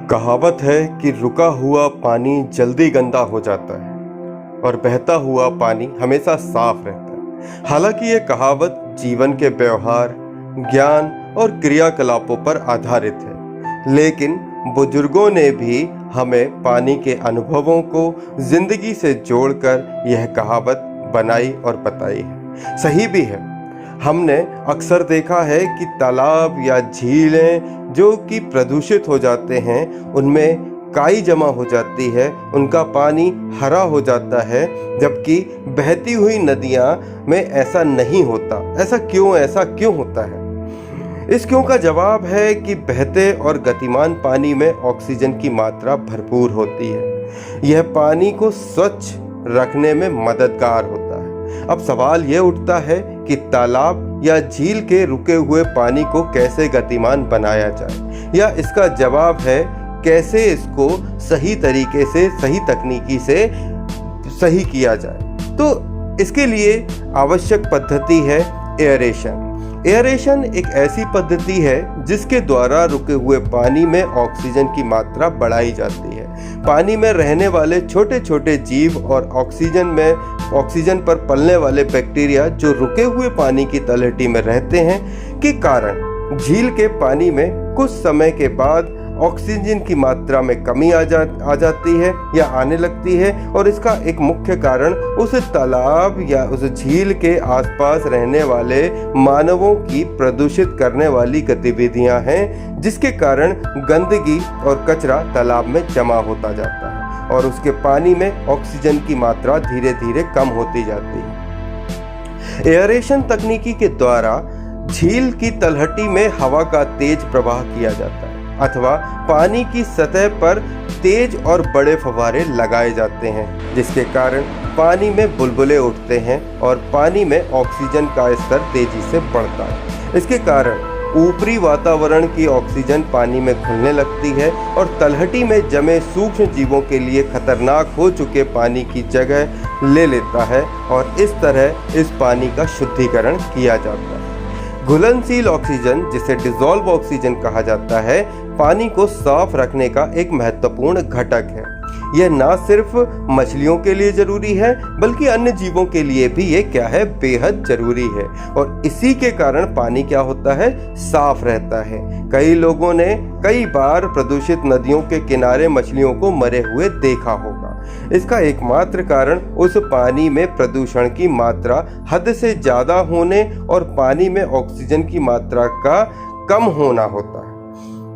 कहावत है कि रुका हुआ पानी जल्दी गंदा हो जाता है और बहता हुआ पानी हमेशा साफ रहता है। हालांकि ये कहावत जीवन के व्यवहार, ज्ञान और क्रियाकलापों पर आधारित है, लेकिन बुजुर्गों ने भी हमें पानी के अनुभवों को जिंदगी से जोड़कर यह कहावत बनाई और बताई है। सही भी है। हमने अक्सर देखा है कि तालाब या झीलें जो कि प्रदूषित हो जाते हैं, उनमें काई जमा हो जाती है, उनका पानी हरा हो जाता है, जबकि बहती हुई नदियाँ में ऐसा नहीं होता। ऐसा क्यों होता है? इस क्यों का जवाब है कि बहते और गतिमान पानी में ऑक्सीजन की मात्रा भरपूर होती है। यह पानी को स्वच्छ रखने में मददगार होता है। अब सवाल यह उठता है कि तालाब या झील के रुके हुए पानी को कैसे गतिमान बनाया जाए, या इसका जवाब है कैसे इसको सही तरीके से, सही तकनीकी से सही किया जाए। तो इसके लिए आवश्यक पद्धति है एयरेशन। एयरेशन एक ऐसी पद्धति है जिसके द्वारा रुके हुए पानी में ऑक्सीजन की मात्रा बढ़ाई जाती है। पानी में रहने वाले छोटे छोटे जीव और ऑक्सीजन पर पलने वाले बैक्टीरिया जो रुके हुए पानी की तलहटी में रहते हैं के कारण झील के पानी में कुछ समय के बाद ऑक्सीजन की मात्रा में कमी आ जाती है या आने लगती है। और इसका एक मुख्य कारण उस तालाब या उस झील के आसपास रहने वाले मानवों की प्रदूषित करने वाली गतिविधियां हैं, जिसके कारण गंदगी और कचरा तालाब में जमा होता जाता है और उसके पानी में ऑक्सीजन की मात्रा धीरे धीरे कम होती जाती है। एयरेशन तकनीकी के द्वारा झील की तलहटी में हवा का तेज प्रवाह किया जाता है अथवा पानी की सतह पर तेज और बड़े फव्वारे लगाए जाते हैं, जिसके कारण पानी में बुलबुले उठते हैं और पानी में ऑक्सीजन का स्तर तेजी से बढ़ता है। इसके कारण ऊपरी वातावरण की ऑक्सीजन पानी में घुलने लगती है और तलहटी में जमे सूक्ष्म जीवों के लिए खतरनाक हो चुके पानी की जगह ले लेता है और इस तरह इस पानी का शुद्धिकरण किया जाता है। घुलनशील ऑक्सीजन, जिसे डिसॉल्व ऑक्सीजन कहा जाता है, पानी को साफ रखने का एक महत्वपूर्ण घटक है। यह न सिर्फ मछलियों के लिए जरूरी है, बल्कि अन्य जीवों के लिए भी ये क्या है, बेहद जरूरी है। और इसी के कारण पानी क्या होता है, साफ रहता है। कई लोगों ने कई बार प्रदूषित नदियों के किनारे मछलियों को मरे हुए देखा होगा। इसका एकमात्र कारण उस पानी में प्रदूषण की मात्रा हद से ज्यादा होने और पानी में ऑक्सीजन की मात्रा का कम होना होता है।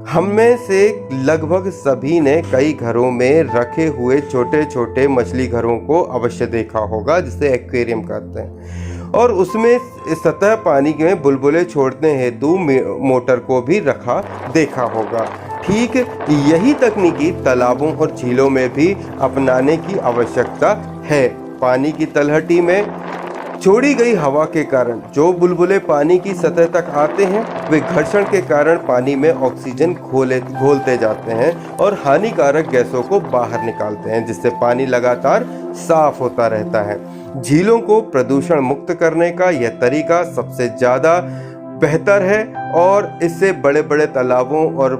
हम में से लगभग सभी ने कई घरों में रखे हुए छोटे छोटे मछली घरों को अवश्य देखा होगा, जिसे एक्वेरियम कहते हैं, और उसमें सतह पानी में बुलबुले छोड़ने हेतु मोटर को भी रखा देखा होगा। ठीक यही तकनीकी तालाबों और झीलों में भी अपनाने की आवश्यकता है। पानी की तलहटी में छोड़ी गई हवा के कारण जो बुलबुले पानी की सतह तक आते हैं, वे घर्षण के कारण पानी में ऑक्सीजन घोलते जाते हैं और हानिकारक गैसों को बाहर निकालते हैं, जिससे पानी लगातार साफ होता रहता है। झीलों को प्रदूषण मुक्त करने का यह तरीका सबसे ज़्यादा बेहतर है और इससे बड़े बड़े तालाबों और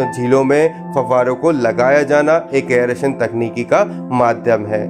झीलों में फव्वारों को लगाया जाना एक एयरेशन तकनीकी का माध्यम है।